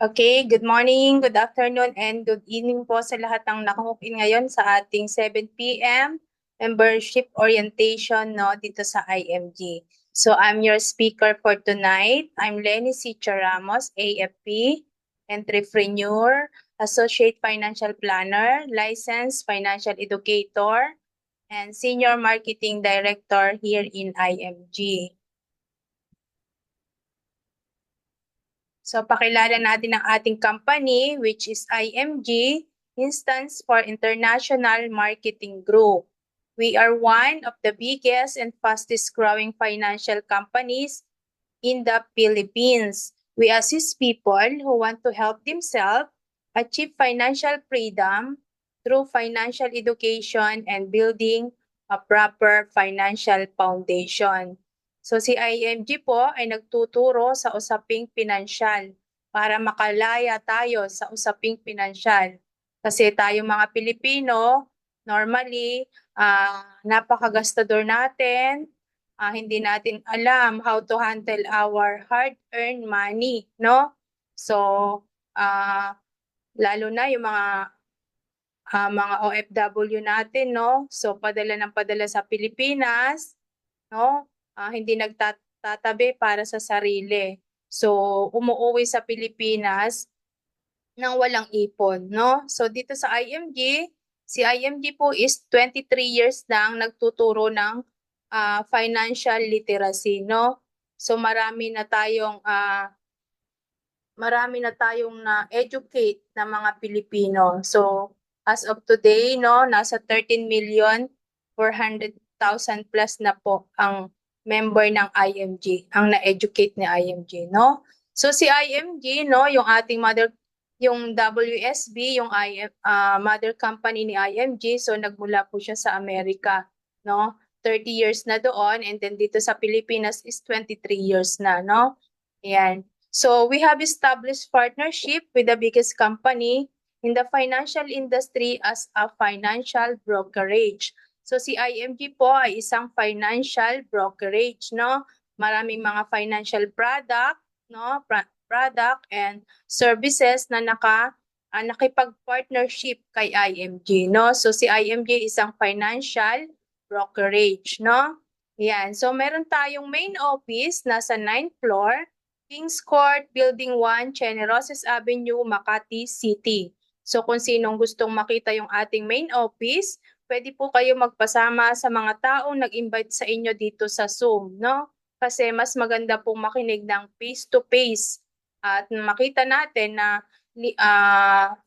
Okay, good morning, good afternoon, and good evening po sa lahat ng nakahook-in ngayon sa ating 7 p.m. membership orientation dito sa IMG. So I'm your speaker for tonight. I'm Lenny C. Ramos, AFP, entrepreneur, associate financial planner, licensed financial educator, and senior marketing director here in IMG. So pakilala natin ang ating company which is IMG, Instance for International Marketing Group. We are one of the biggest and fastest growing financial companies in the Philippines. We assist people who want to help themselves achieve financial freedom through financial education and building a proper financial foundation. So si IMG po ay nagtuturo sa usaping pinansyal para makalaya tayo sa usaping pinansyal. Kasi tayo mga Pilipino, normally, napakagastador natin, hindi natin alam how to handle our hard-earned money, no? So, lalo na yung mga OFW natin, no? So, padala ng padala sa Pilipinas, no? Hindi nagtatabi para sa sarili. So, umuuwi sa Pilipinas nang walang ipon, no? So, dito sa IMG, si IMG po is 23 years nang nagtuturo ng financial literacy, no? So, marami na tayong na-educate na mga Pilipino. So, as of today, no, nasa 13,400,000 plus na po ang member ng IMG, ang na-educate ni IMG, no? So si IMG, no, yung WSB, yung mother company ni IMG, so nagmula po siya sa Amerika, no? 30 years na doon, and then dito sa Pilipinas is 23 years na, no? Ayan. So we have established partnership with the biggest company in the financial industry as a financial brokerage. So si IMG po ay isang financial brokerage, no? Maraming mga financial product, no? Product and services na nakipag-partnership kay IMG, no? So si IMG isang financial brokerage, no? Yan. So meron tayong main office nasa 9th floor, Kings Court, Building 1, Generosos Avenue, Makati City. So kung sinong gustong makita yung ating main office, pwede po kayo magpasama sa mga taong nag-invite sa inyo dito sa Zoom, no? Kasi mas maganda pong makinig ng face-to-face at makita natin na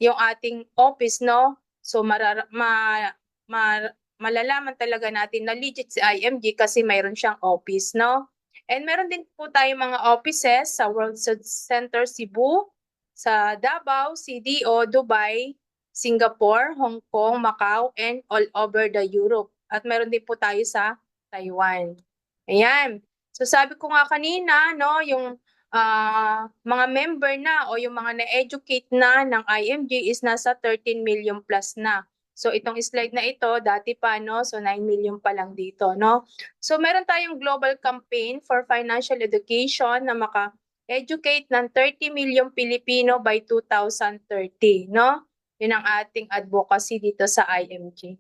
yung ating office, no? So malalaman talaga natin na legit si IMG kasi mayroon siyang office, no? And meron din po tayong mga offices sa World Center Cebu, sa Davao, CDO, Dubai, Singapore, Hong Kong, Macau, and all over the Europe. At meron din po tayo sa Taiwan. Ayan. So sabi ko nga kanina, no, yung mga member na o yung mga na-educate na ng IMG is nasa 13 million plus na. So itong slide na ito, dati pa, no? So 9 million pa lang dito, no? So meron tayong global campaign for financial education na maka-educate ng 30 million Pilipino by 2030, no? Yun ang ating advocacy dito sa IMG.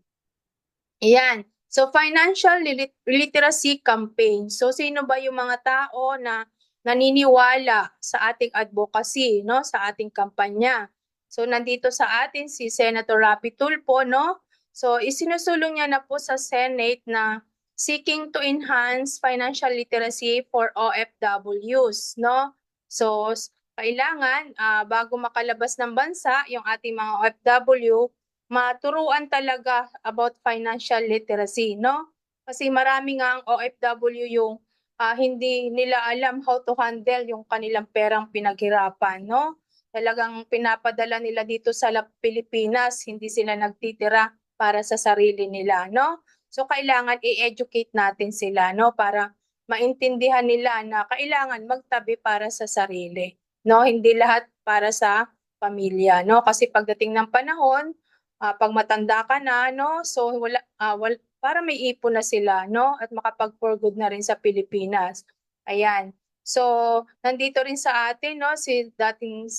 Ayan. So financial literacy campaign. So sino ba yung mga tao na naniniwala sa ating advocacy, no? Sa ating kampanya. So nandito sa atin si Senator Rapi Tulfo, no? So isinusulong niya na po sa Senate na seeking to enhance financial literacy for OFWs, no? So kailangan bago makalabas ng bansa yung ating mga OFW, maturuan talaga about financial literacy, no? Kasi marami nga ang OFW yung hindi nila alam how to handle yung kanilang perang pinaghirapan, no? Talagang pinapadala nila dito sa Pilipinas, hindi sila nagtitira para sa sarili nila, no? So kailangan i-educate natin sila, no? Para maintindihan nila na kailangan magtabi para sa sarili, no? Hindi lahat para sa pamilya, no? Kasi pagdating ng panahon, pag matanda ka na, no? So para may ipon na sila, no? At makapag-for good na rin sa Pilipinas. Ayan. So, nandito rin sa atin, no, si dating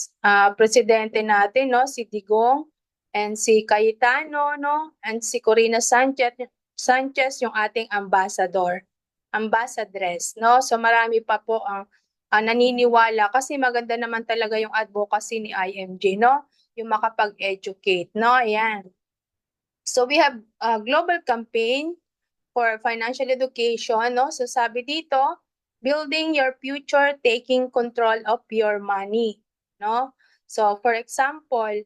presidente natin, no, si Digong, and si Cayetano, no, and si Corina Sanchez, yung ating ambassadress, no. So, marami pa po ang naniniwala kasi maganda naman talaga yung advocacy ni IMG, no, yung makapag-educate, no. Ayan. So, we have a global campaign for financial education, no? So sabi dito, building your future, taking control of your money, no? So for example,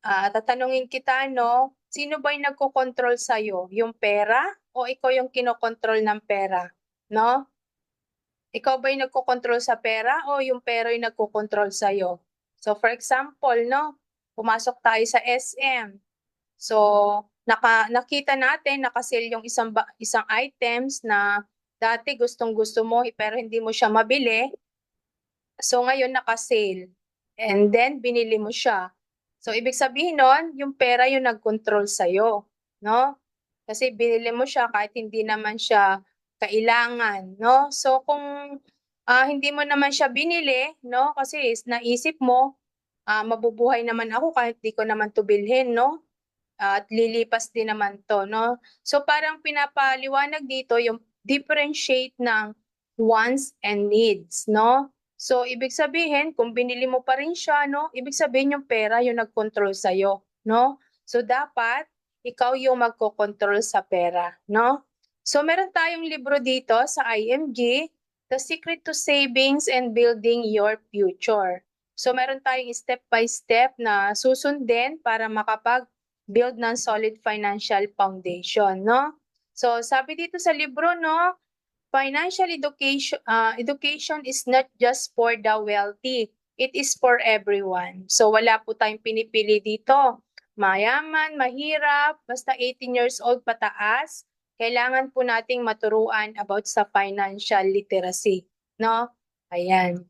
tatanungin kita, no? Sino ba yung nagko-control sa'yo? Yung pera o ikaw yung kinokontrol ng pera, no? Ikaw ba yung nagko-control sa pera o yung pera yung nagko-control sa'yo? So for example, no? Pumasok tayo sa SM. So, nakita natin naka-sale yung isang items na dati gustong-gusto mo pero hindi mo siya mabili. So, ngayon naka-sale. And then, binili mo siya. So, ibig sabihin nun, yung pera yung nag-control sa'yo. No? Kasi binili mo siya kahit hindi naman siya kailangan. No? So, kung hindi mo naman siya binili, no? Kasi naisip mo, mabubuhay naman ako kahit di ko naman to bilhin, no? At lilipas din naman 'to, 'no? So parang pinapaliwanag dito yung differentiate ng wants and needs, 'no? So ibig sabihin kung binili mo pa rin siya, 'no, ibig sabihin yung pera yung nag-control sa'yo, 'no? So dapat ikaw yung magkokontrol sa pera, 'no? So meron tayong libro dito sa IMG, The Secret to Savings and Building Your Future. So meron tayong step by step na susundin para build ng solid financial foundation, no? So, sabi dito sa libro, no, financial education is not just for the wealthy. It is for everyone. So, wala po tayong pinipili dito. Mayaman, mahirap, basta 18 years old pataas, kailangan po nating maturuan about sa financial literacy, no? Ayan.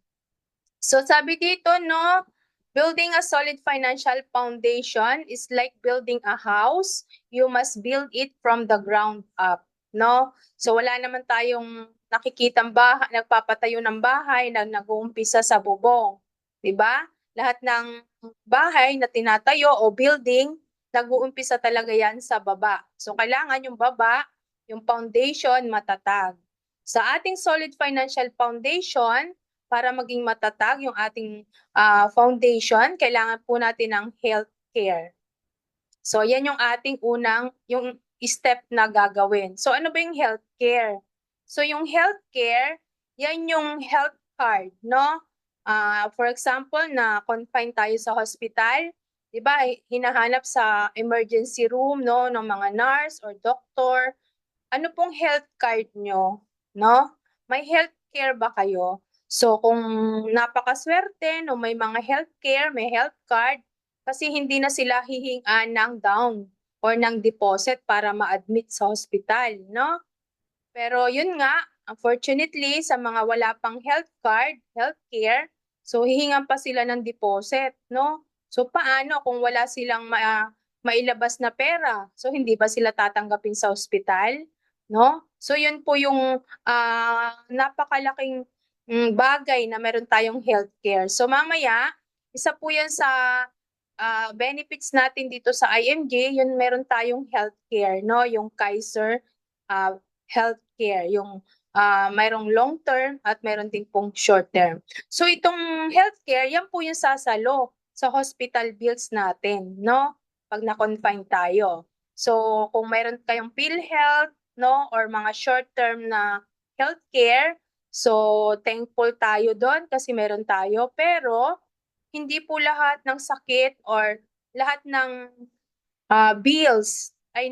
So sabi dito, no, building a solid financial foundation is like building a house. You must build it from the ground up, no? So wala naman tayong nakikitang bahay, nagpapatayo ng bahay na nag-uumpisa sa bubong, 'di ba? Lahat ng bahay na tinatayo o building, nag-uumpisa talaga 'yan sa baba. So kailangan yung baba, yung foundation matatag. Sa ating solid financial foundation, para maging matatag yung ating foundation, kailangan po natin ng healthcare. So, yan yung ating yung step na gagawin. So, ano ba yung healthcare? So, yung healthcare, yan yung health card, no? For example, na confine tayo sa hospital, di ba, hinahanap sa emergency room, no, ng mga nurse or doctor. Ano pong health card nyo, no? May healthcare ba kayo? So kung napakaswerte no may mga healthcare, may health card, kasi hindi na sila hihingan ng down or ng deposit para ma-admit sa hospital, no? Pero yun nga, unfortunately, sa mga wala pang health card, healthcare, so hihingan pa sila ng deposit, no? So paano kung wala silang mailabas na pera? So hindi ba sila tatanggapin sa hospital, no? So yun po yung napakalaking bagay na meron tayong healthcare. So mamaya, isa po yan sa benefits natin dito sa IMG, yun meron tayong healthcare, no? Yung Kaiser uh, healthcare, yung mayroong long term at mayroon din pong short term. So itong healthcare, yan po yung sasalo sa hospital bills natin, no? Pag na-confine tayo. So kung mayroon kayong PhilHealth, no, or mga short term na healthcare, so thankful tayo doon kasi meron tayo, pero hindi po lahat ng sakit or lahat ng bills ay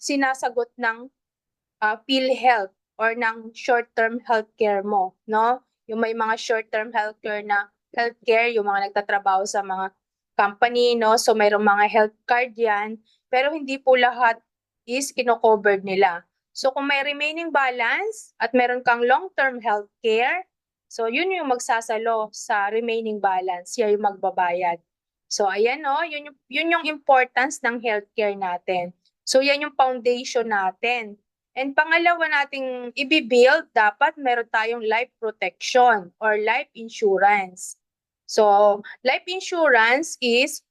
sinasagot ng PhilHealth or ng short-term healthcare mo, no? Yung may mga short-term healthcare, yung mga nagtatrabaho sa mga company, no? So mayroong mga health card yan, pero hindi po lahat is kino-covered nila. So kung may remaining balance at meron kang long-term healthcare, so yun yung magsasalo sa remaining balance, yan yung magbabayad. So ayan no, yun yung importance ng healthcare natin. So yan yung foundation natin. And pangalawa nating i-build, dapat meron tayong life protection or life insurance. So, life insurance is,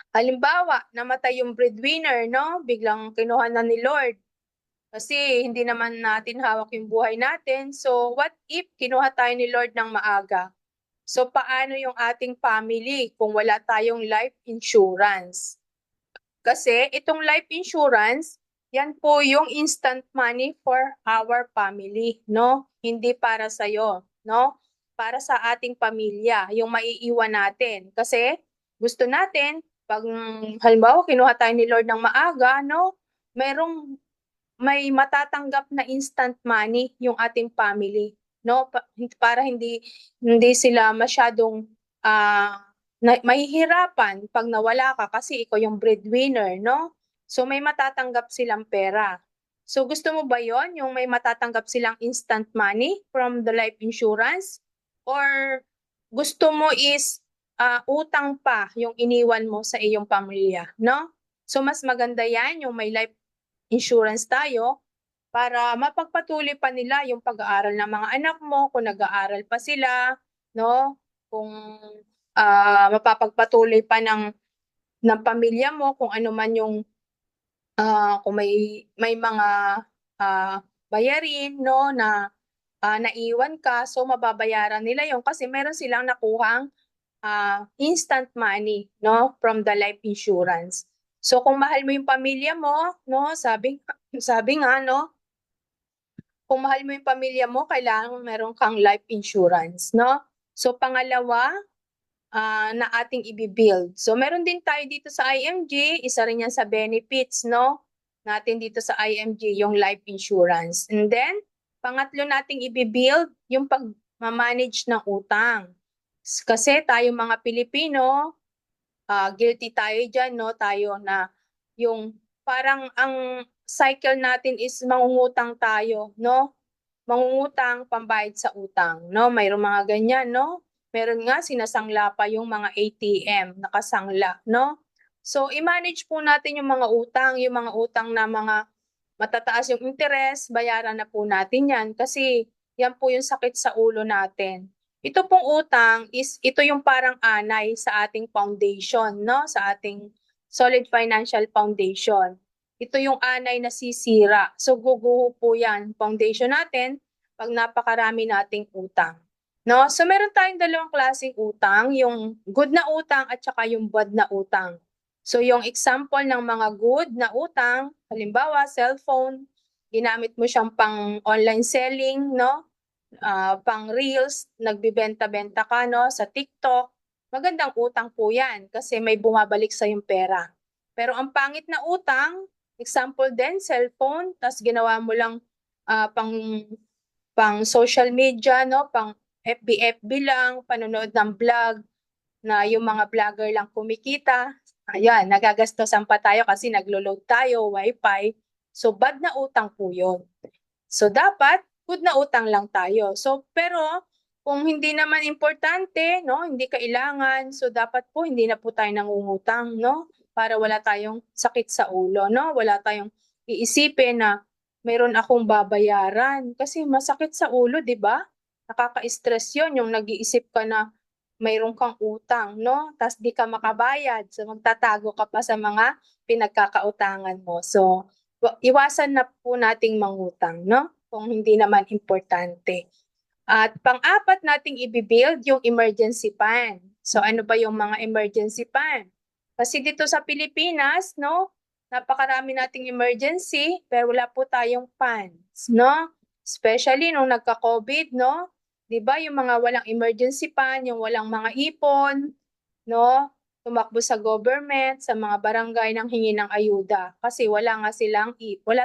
halimbawa, namatay yung breadwinner, no? Biglang kinuha na ni Lord. Kasi hindi naman natin hawak yung buhay natin. So, what if kinuha tayo ni Lord ng maaga? So, paano yung ating family kung wala tayong life insurance? Kasi itong life insurance, yan po yung instant money for our family, no? Hindi para sa iyo, no? Para sa ating pamilya, yung maiiwan natin. Kasi gusto natin, pag halimbawa kinuha tayo ni Lord ng maaga, no? May matatanggap na instant money yung ating family, no? Para hindi sila masyadong mahihirapan pag nawala ka kasi ikaw yung breadwinner, no? So may matatanggap silang pera. So gusto mo ba yon, yung may matatanggap silang instant money from the life insurance? Or gusto mo is utang pa yung iniwan mo sa iyong pamilya, no? So mas maganda yan, yung may life insurance tayo para mapagpatuloy pa nila yung pag-aaral ng mga anak mo kung nag-aaral pa sila, no? Kung mapapagpatuloy pa ng pamilya mo kung ano man yung kung may mga bayarin, no, na naiwan ka, so mababayaran nila yon kasi meron silang nakuhang instant money, no, from the life insurance. So kung mahal mo yung pamilya mo, no, sabi nga, no, kung mahal mo yung pamilya mo, kailangan meron kang life insurance, no? So pangalawa, na ating i-build. So meron din tayo dito sa IMG, isa rin yan sa benefits, no? Natin dito sa IMG, yung life insurance. And then, pangatlo nating i-build, yung pag-manage ng utang. Kasi tayo mga Pilipino, guilty tayo dyan, no? Tayo na yung parang ang cycle natin is mangungutang tayo, no? Mangungutang, pambayad sa utang, no? Mayroong mga ganyan, no? Meron nga sinasangla pa yung mga ATM, nakasangla, no? So, i-manage po natin yung mga utang na mga matataas yung interest, bayaran na po natin yan kasi yan po yung sakit sa ulo natin. Ito pong utang is, ito yung parang anay sa ating foundation, no? Sa ating solid financial foundation. Ito yung anay na sisira. So guguho po yan, foundation natin, pag napakarami nating utang. No? So meron tayong dalawang klaseng utang, yung good na utang at saka yung bad na utang. So yung example ng mga good na utang, halimbawa cellphone, ginamit mo siyang pang online selling, no? Pang reels, nagbibenta-benta ka, no, sa TikTok. Magandang utang po 'yan kasi may bumabalik sa yung pera. Pero ang pangit na utang, example din cellphone, tas ginawa mo lang pang social media, no, pang FB lang, panonood ng vlog na yung mga vlogger lang kumikita. Ayan, nagagastosan pa tayo kasi naglo-load tayo, wifi. So, bad na utang po yun. So, dapat, good na utang lang tayo. So, pero, kung hindi naman importante, no, hindi kailangan, so dapat po hindi na po tayo nangungutang, no, para wala tayong sakit sa ulo, no, wala tayong iisipin na mayroon akong babayaran. Kasi masakit sa ulo, di ba? Nakaka-stress yun, yung nag-iisip ka na mayroon kang utang, no? Tas di ka makabayad. So magtatago ka pa sa mga pinagkakautangan mo. So iwasan na po nating mangutang, no? Kung hindi naman importante. At pang-apat nating i-build yung emergency fund. So ano ba yung mga emergency fund? Kasi dito sa Pilipinas, no, napakarami nating emergency pero wala po tayong funds, no? Especially nung nagka-COVID, no? 'Di ba yung mga walang emergency fund, yung walang mga ipon, no? Tumakbo sa government, sa mga barangay nang hingi ng ayuda kasi wala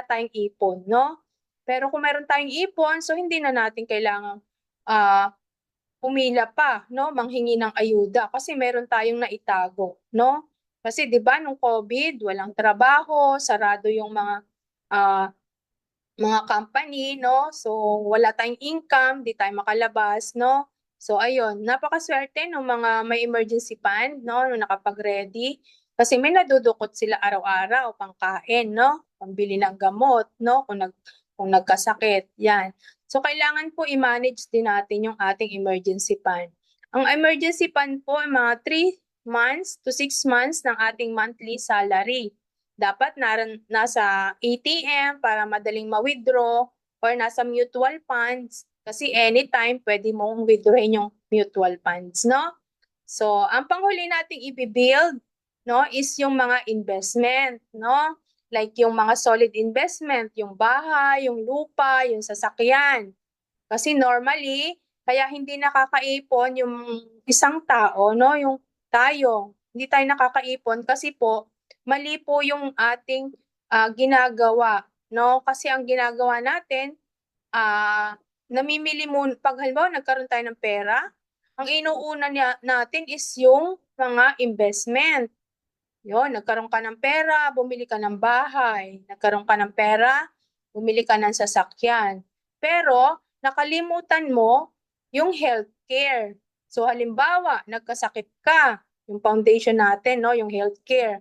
tayong ipon, no? Pero kung meron tayong ipon, so hindi na natin kailangang pumila pa, no, manghingi ng ayuda kasi meron tayong naitago, no? Kasi 'di ba nung COVID, walang trabaho, sarado yung mga company, no? So wala tayong income, di tayo makalabas, no? So ayun, napakaswerte ng mga may emergency fund, no, nung nakapag-ready kasi may nadudukot sila araw-araw pangkain, no? pambili ng gamot, no? Kung nagkasakit, yan. So, kailangan po i-manage din natin yung ating emergency fund. Ang emergency fund po ay mga 3 months to 6 months ng ating monthly salary. Dapat nasa ATM para madaling ma-withdraw or nasa mutual funds kasi anytime pwede mong withdrawin yung mutual funds, no? So, ang panghuli nating i-build, no, is yung mga investment, no? Like yung mga solid investment, yung bahay, yung lupa, yung sasakyan. Kasi normally, kaya hindi nakakaipon yung isang tao, no, yung tayo. Hindi tayo nakakaipon kasi po mali po yung ating ginagawa, no? Kasi ang ginagawa natin, namimili mo pag halimbawa nagkaroon tayo ng pera, ang inuuna natin is yung mga investment. Yun, nagkaroon ka ng pera, bumili ka ng bahay. Nagkaroon ka ng pera, bumili ka ng sasakyan. Pero, nakalimutan mo yung healthcare. So, halimbawa, nagkasakit ka, yung foundation natin, no, yung healthcare.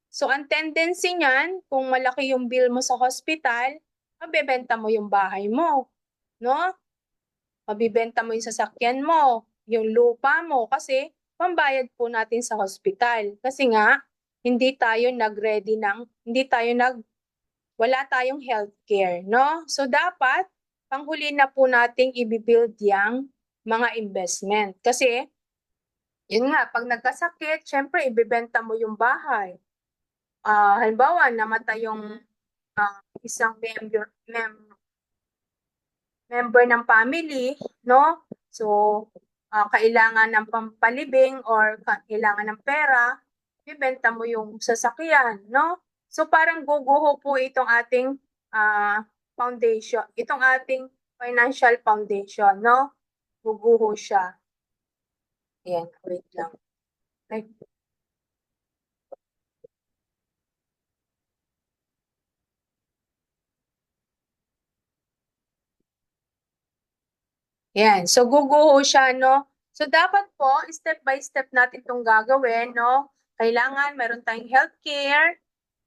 So, ang tendency niyan, kung malaki yung bill mo sa hospital, mabebenta mo yung bahay mo, no? Mabibenta mo yung sasakyan mo, yung lupa mo, kasi pambayad po natin sa hospital. Kasi nga, wala tayong healthcare, no? So, dapat, panghuli na po nating i-build yung mga investment. Kasi, yun nga, pag nagkasakit, syempre, ibibenta mo yung bahay. Halimbawa, namatay yung isang member ng family, no? So, kailangan ng pampalibing or kailangan ng pera, ibenta mo yung sasakyan, no? So, parang guguho po itong ating foundation, itong ating financial foundation, no? Guguho siya. Ayan, wait lang. Okay. Yan. So, guguho siya, no? So, dapat po, step by step natin itong gagawin, no? Kailangan meron tayong healthcare,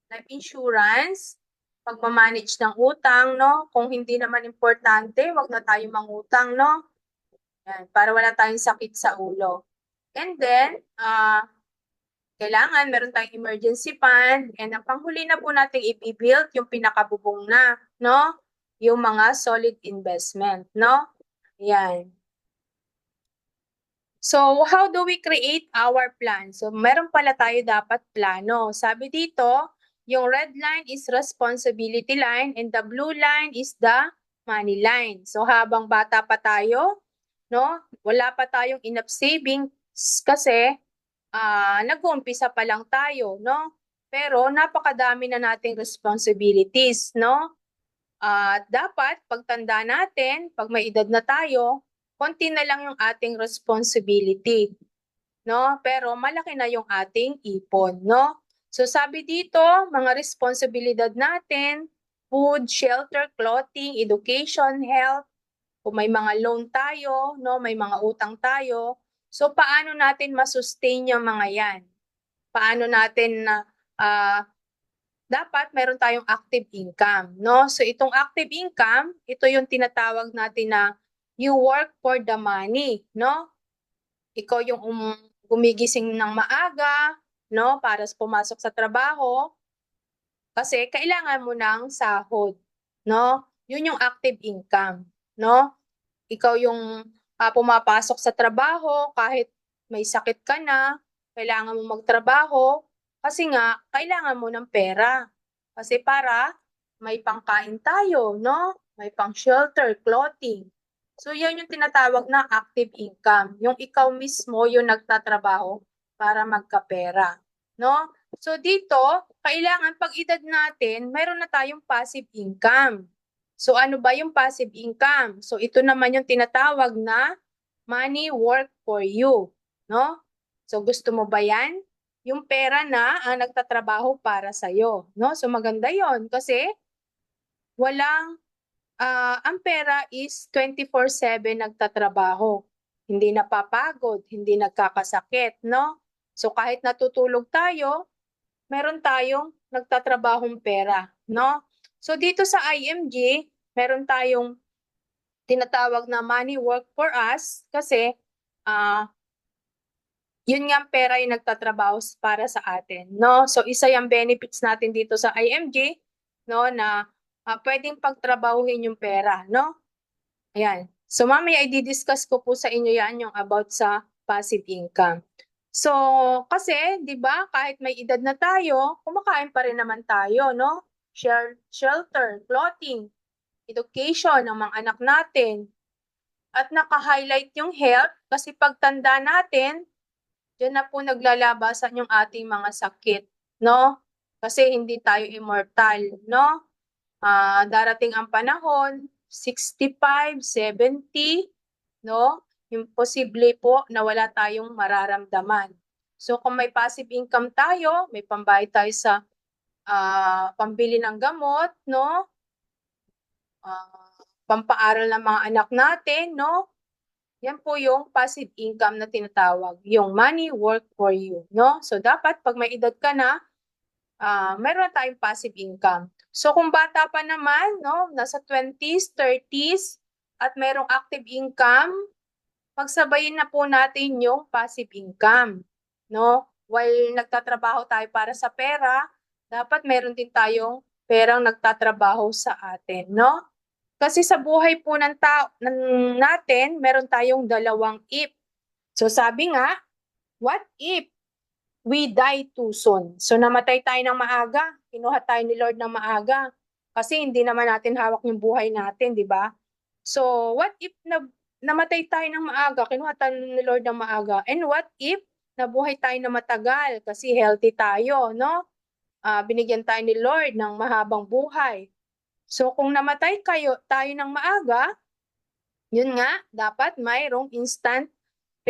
life insurance, pagmamanage ng utang, no? Kung hindi naman importante, wag na tayo mangutang, no? Yan, para wala tayong sakit sa ulo. And then, kailangan meron tayong emergency fund. And ang panghuli na po natin i-build yung pinakabubong na, no? Yung mga solid investment, no? Yan. So, how do we create our plan? So, meron pala tayo dapat plano. Sabi dito, yung red line is responsibility line and the blue line is the money line. So, habang bata pa tayo, no, wala pa tayong enough savings kasi nag-uumpisa pa lang tayo, no? Pero napakadami na nating responsibilities, no? Dapat pagtanda natin, pag may edad na tayo, konti na lang yung ating responsibility, no? Pero malaki na yung ating ipon, no? So sabi dito, mga responsibilidad natin, food, shelter, clothing, education, health, kung may mga loan tayo, no, may mga utang tayo. So paano natin masustain yung mga yan? Paano natin dapat meron tayong active income, no? So itong active income, ito yung tinatawag natin na you work for the money, no? Ikaw yung gumigising ng maaga, no, para pumasok sa trabaho kasi kailangan mo ng sahod, no? Yun yung active income, no? Ikaw yung pumapasok sa trabaho kahit may sakit ka na, kailangan mo magtrabaho kasi nga kailangan mo ng pera. Kasi para may pangkain tayo, no? May pang shelter, clothing. So yan yung tinatawag na active income. Yung ikaw mismo yung nagtatrabaho para magkapera, no? So dito, kailangan pag edad natin, mayroon na tayong passive income. So ano ba yung passive income? So ito naman yung tinatawag na money work for you, no? So gusto mo ba yan? Yung pera na ang nagtatrabaho para sa iyo, no? So maganda 'yon kasi walang ang pera is 24/7 nagtatrabaho. Hindi napapagod, hindi nagkakasakit, no? So kahit natutulog tayo, meron tayong nagtatrabahong pera. no? So dito sa IMG, meron tayong tinatawag na money work for us kasi yun nga ang pera yung nagtatrabaho para sa atin, no? So isa yung benefits natin dito sa IMG, no, na pwedeng pagtrabahuhin yung pera, no? Ayan. So mamaya i-discuss ko po sa inyo yan yung about sa passive income. So kasi 'di ba kahit may edad na tayo, kumakain pa rin naman tayo, no? Shelter, clothing, education ng mga anak natin. At naka-highlight yung health kasi pagtanda natin, diyan na po naglalabasan yung ating mga sakit, no? Kasi hindi tayo immortal, no? Darating ang panahon, 65, 70, no? Imposible po na wala tayong mararamdaman. So kung may passive income tayo, may pambayad tayo sa pambili ng gamot, no? Pampaaral ng mga anak natin, no? Yan po yung passive income na tinatawag, yung money work for you, no? So dapat pag may edad ka na, meron na tayong passive income. So kung bata pa naman, no, nasa 20s, 30s, at merong active income, pagsabayin na po natin yung passive income, no? While nagtatrabaho tayo para sa pera, dapat meron din tayong perang nagtatrabaho sa atin, no? Kasi sa buhay po ng natin, meron tayong dalawang if. So sabi nga, what if we die too soon? So namatay tayo ng maaga, kinuha tayo ni Lord ng maaga. Kasi hindi naman natin hawak yung buhay natin, di ba? So what if namatay tayo ng maaga, kinuha tayo ni Lord ng maaga? And what if nabuhay tayo na matagal kasi healthy tayo, no? Binigyan tayo ni Lord ng mahabang buhay. So kung namatay tayo ng maaga, yun nga, dapat mayroong instant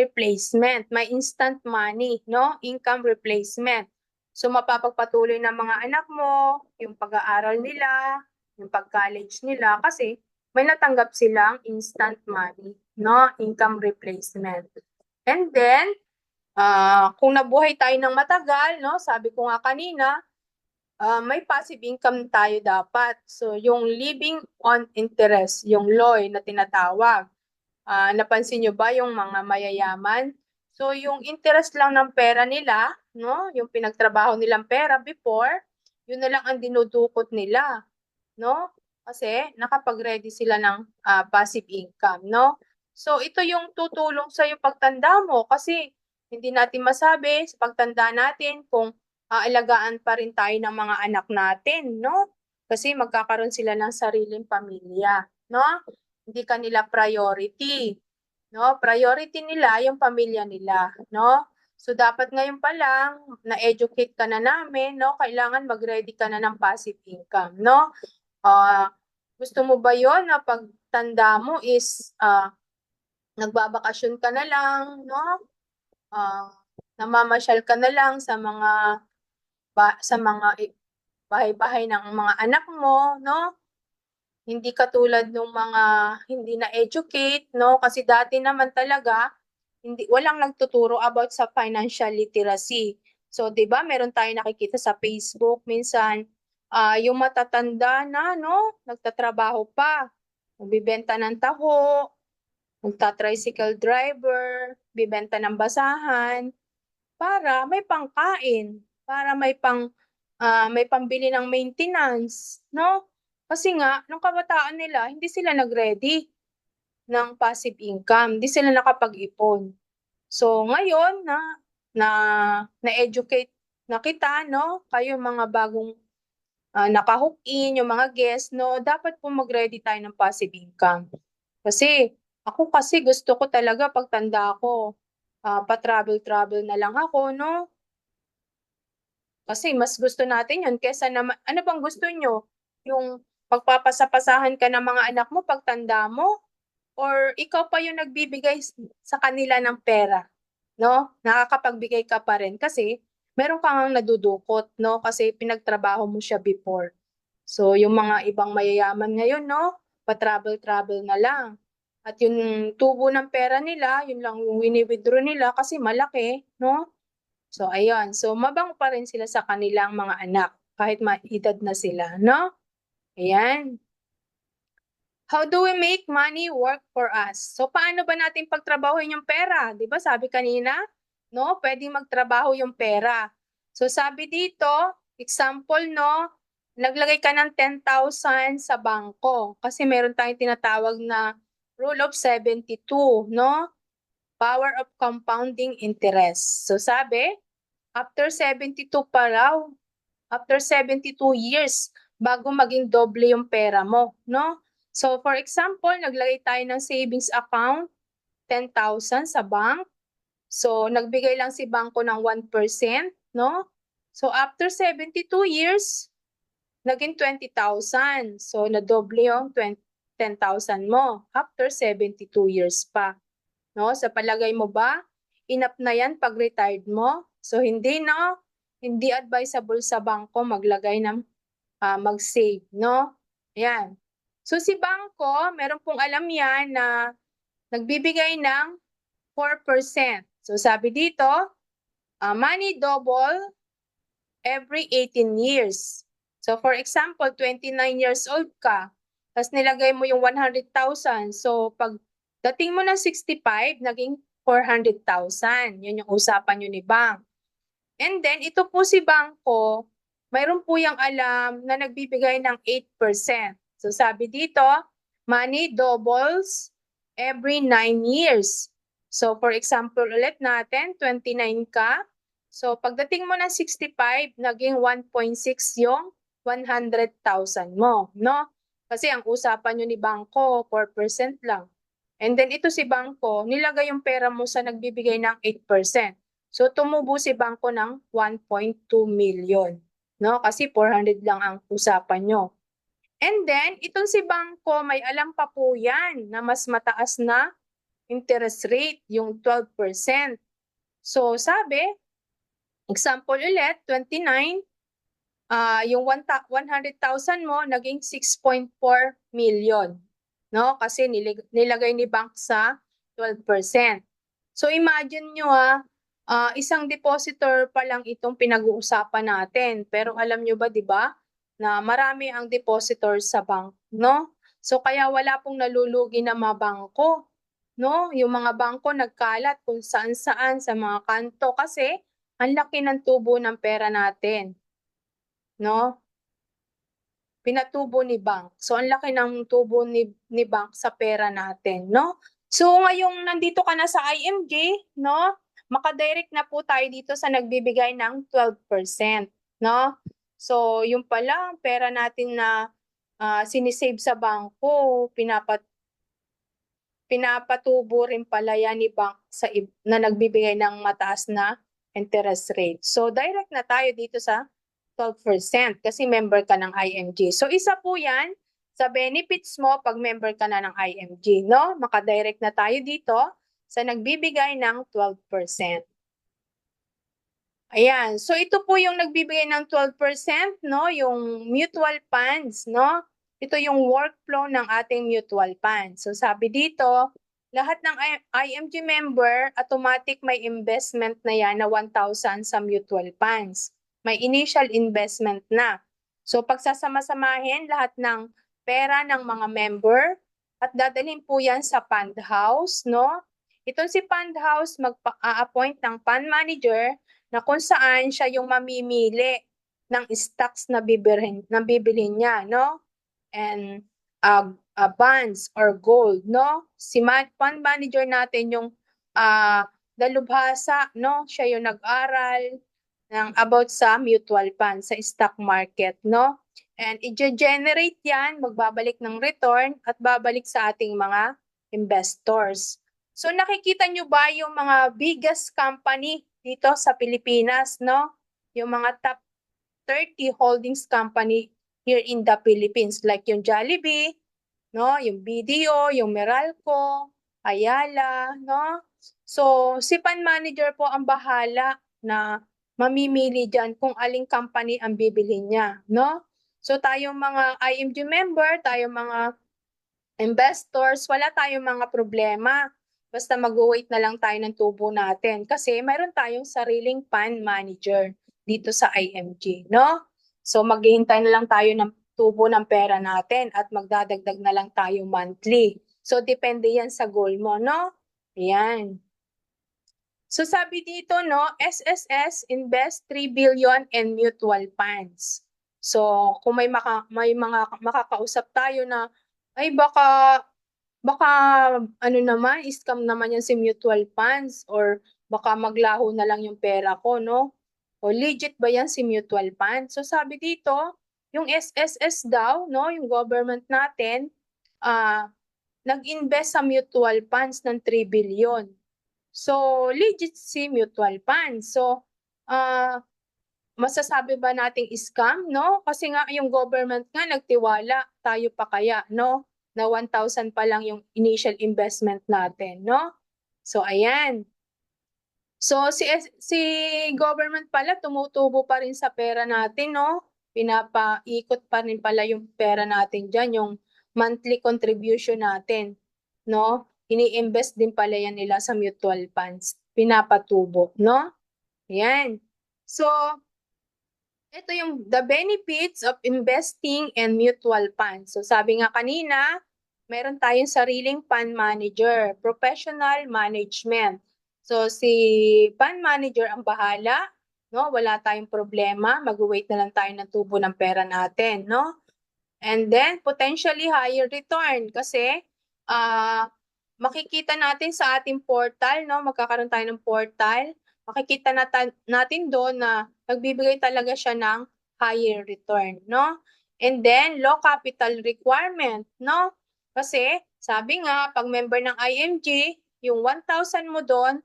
replacement, may instant money, no? Income replacement. So mapapagpatuloy ng mga anak mo, yung pag-aaral nila, yung pag-college nila, kasi may natanggap silang instant money, no? Income replacement. And then, kung nabuhay tayo ng matagal, no? Sabi ko nga kanina, may passive income tayo dapat. So, yung living on interest, yung LOI na tinatawag. Napansin nyo ba yung mga mayayaman? So, yung interest lang ng pera nila, no? Yung pinagtrabaho nilang pera before, yun na lang ang dinudukot nila, no? Kasi nakapag-ready sila ng passive income, no? So, ito yung tutulong sa yung pagtanda mo kasi hindi natin masabi sa pagtanda natin kung aalagaan pa rin tayo ng mga anak natin, no? Kasi magkakaroon sila ng sariling pamilya, no? Hindi kanila priority, no? Priority nila yung pamilya nila, no? So dapat ngayon pa lang na-educate ka na namin, no? Kailangan mag-ready ka na ng passive income, no? Gusto mo ba 'yon na pagtanda mo is nagbabakasyon ka na lang, no? Namamasyal ka na lang sa mga bahay-bahay ng mga anak mo, no? Hindi katulad ng mga hindi na-educate, no? Kasi dati naman talaga walang nagtuturo about sa financial literacy. So, 'di ba, meron tayong nakikita sa Facebook minsan, yung matatanda na, no, nagtatrabaho pa, nagbebenta ng taho, nagta-tricycle driver, bibenta ng basahan, para may pangkain, para may pambili ng maintenance, no? Kasi nga, nung kabataan nila, hindi sila nag-ready ng passive income, hindi sila nakapag-ipon. So ngayon na na-educate na kita, no? Kayo mga bagong naka-hook in, yung mga guests, no? Dapat po mag-ready tayo ng passive income. Kasi ako kasi gusto ko talaga pagtanda ko, pa-travel-travel na lang ako, no? Kasi mas gusto natin yun kesa naman, ano bang gusto nyo? Yung pagpapasapasahan ka ng mga anak mo pagtanda mo? Or ikaw pa yung nagbibigay sa kanila ng pera? No? Nakakapagbigay ka pa rin kasi meron kang nadudukot, no? Kasi pinagtrabaho mo siya before. So, yung mga ibang mayayaman ngayon, no? Pa-travel-travel na lang. At yung tubo ng pera nila, yun lang yung wini-withdraw nila kasi malaki, no? So, ayun. So, mabango pa rin sila sa kanilang mga anak. kahit ma-edad na sila, no? Ayan. How do we make money work for us? So, paano ba natin pagtrabahuin yung pera? Di ba sabi kanina, no? Pwede magtrabaho yung pera. So, sabi dito, example, no? Naglagay ka ng 10,000 sa bangko kasi meron tayong tinatawag na rule of 72, no? Power of compounding interest. So, sabi, after 72 pa raw, after 72 years, bago maging doble yung pera mo, no? So, for example, naglagay tayo ng savings account, 10,000 sa bank. So, nagbigay lang si bangko ng 1%, no? So, after 72 years, naging 20,000. So, nadoble yung 10,000 mo after 72 years pa. No? Sa palagay mo ba, enough na yan pag retired mo? So, hindi, no? Hindi advisable sa bangko maglagay ng mag-save, no? Ayan. So si bangko, meron pong alam yan na nagbibigay ng 4%. So sabi dito, money double every 18 years. So for example, 29 years old ka, tapos nilagay mo yung 100,000. So pag dating mo ng 65, naging 400,000. Yun yung usapan nyo ni bank. And then, ito po si bangko, mayroon po yung alam na nagbibigay ng 8%. So sabi dito, money doubles every 9 years. So for example ulit natin, 29 ka. So pagdating mo ng 65, naging 1.6 yung 100,000 mo, no? Kasi ang usapan nyo ni bangko, 4% lang. And then ito si bangko, nilagay yung pera mo sa nagbibigay ng 8%. So tumubo si bangko ng 1.2 million, no? Kasi 400 lang ang usapan nyo. And then, itong si bangko, may alam pa po yan na mas mataas na interest rate, yung 12%. So sabi, example ulit, 29, yung 100,000 mo, naging 6.4 million. No? Kasi nilagay ni bank sa 12%. So imagine nyo isang depositor pa lang itong pinag-uusapan natin. Pero alam nyo ba, di ba, na marami ang depositor sa bank, no? So kaya wala pong nalulugi na mga bangko, no? Yung mga bangko nagkalat kung saan-saan sa mga kanto kasi ang laki ng tubo ng pera natin, no? Pinatubo ni bank. So ang laki ng tubo ni bank sa pera natin, no? So ngayong nandito ka na sa IMG, no? Makadirect na po tayo dito sa nagbibigay ng 12%, no? So yung pala pera natin na sinisave sa bangko, pinapatubo rin pala yan ni bank na nagbibigay ng mataas na interest rate. So direct na tayo dito sa 12% kasi member ka ng IMG. So isa po yan sa benefits mo pag member ka na ng IMG, no? Makadirect na tayo dito sa nagbibigay ng 12%. Ayan, so ito po yung nagbibigay ng 12%, no? Yung mutual funds, no? Ito yung workflow ng ating mutual funds. So sabi dito, lahat ng IMG member, automatic may investment na yan na 1,000 sa mutual funds. May initial investment na. So pagsasama-samahin lahat ng pera ng mga member at dadalhin po yan sa fund house, no? Itong si fund house mag-a-appoint ng fund manager na kung saan siya yung mamimili ng stocks na bibili niya, no? And bonds or gold, no? Si fund manager natin yung dalubhasa, no? Siya yung nag-aral about sa mutual fund, sa stock market, no? And i-generate yan, magbabalik ng return at babalik sa ating mga investors. So nakikita nyo ba yung mga biggest company dito sa Pilipinas, no? Yung mga top 30 holdings company here in the Philippines like yung Jollibee, no? Yung BDO, yung Meralco, Ayala, no? So si fund manager po ang bahala na mamimili diyan kung aling company ang bibili niya, no? So tayong mga IMG member, tayong mga investors, wala tayong mga problema. Basta mag-wait na lang tayo ng tubo natin kasi mayroon tayong sariling fund manager dito sa IMG, no? So maghihintay na lang tayo ng tubo ng pera natin at magdadagdag na lang tayo monthly. So depende yan sa goal mo, no? Ayan. So sabi dito, no, SSS invest 3 billion in mutual funds. So kung may mga makakausap tayo na ay baka ano naman, scam naman yan si mutual funds or baka maglaho na lang yung pera ko, no? O legit ba yan si mutual fund? So sabi dito, yung SSS daw, no, yung government natin, nag-invest sa mutual funds ng 3 billion. So legit si mutual fund. So masasabi ba nating scam, no? Kasi nga yung government nga nagtiwala, tayo pa kaya, no? Na 1,000 pa lang yung initial investment natin, no? So ayan. So si government pala tumutubo pa rin sa pera natin, no? Pinapaikot pa rin pala yung pera natin diyan, yung monthly contribution natin, no? Ini-invest din pala yan nila sa mutual funds. Pinapatubo, no? Ayan. So ito yung the benefits of investing in mutual funds. So sabi nga kanina, meron tayong sariling fund manager, professional management. So si fund manager ang bahala, no? Wala tayong problema, mag-wait na lang tayo ng tubo ng pera natin, no? And then potentially higher return kasi makikita natin sa ating portal, no? Magkakaroon tayo ng portal. Makikita natin doon na nagbibigay talaga siya ng higher return, no? And then low capital requirement, no? Kasi sabi nga pag member ng IMG, yung 1,000 mo doon,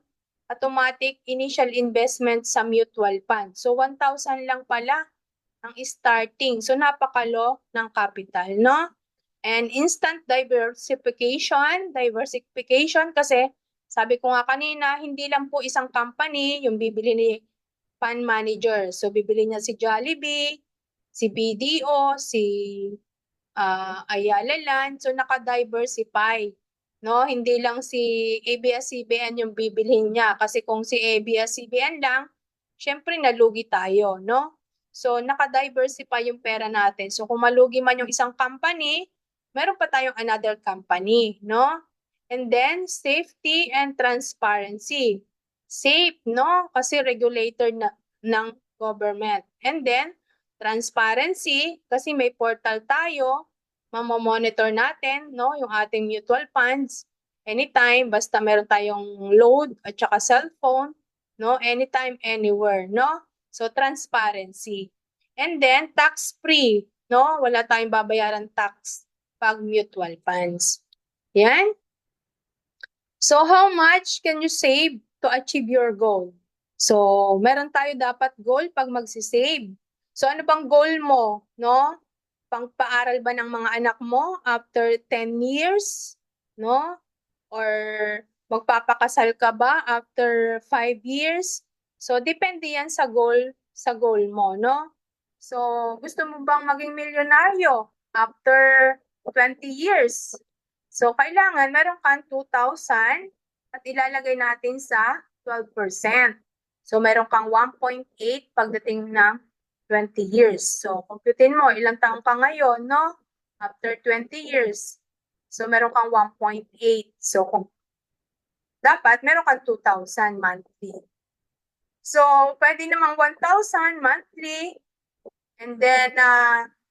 automatic initial investment sa mutual fund. So 1,000 lang pala ang starting. So napakalo ng capital, no? And instant diversification kasi sabi ko nga kanina, hindi lang po isang company yung bibili ni fund manager. So bibili niya si Jollibee, si BDO, si Ayala Land. So naka-diversify. No, hindi lang si ABS-CBN yung bibilhin niya kasi kung si ABS-CBN lang, syempre nalugi tayo, no? So naka-diversify yung pera natin. So kung malugi man yung isang company, meron pa tayong another company, no? And then safety and transparency. Safe, no? Kasi regulator na ng government. And then transparency kasi may portal tayo, mamomonitor natin, no, yung ating mutual funds anytime basta meron tayong load at saka cellphone, no, anytime anywhere, no? So transparency. And then tax-free, no? Wala tayong babayaran tax pag mutual funds. Yan. So how much can you save to achieve your goal? So meron tayo dapat goal pag magsisave. So ano bang goal mo, no? Pangpaaral ba ng mga anak mo after 10 years, no? Or magpapakasal ka ba after 5 years? So depende yan sa goal mo, no? So gusto mo bang maging milyonaryo after 20 years? So kailangan meron kang 2,000 at ilalagay natin sa 12%. So meron kang 1.8 pagdating ng 20 years. So, computin mo, ilang taong ka ngayon, no? After 20 years. So, meron kang 1.8. So, dapat meron kang 2,000 monthly. So, pwede namang 1,000 monthly. And then,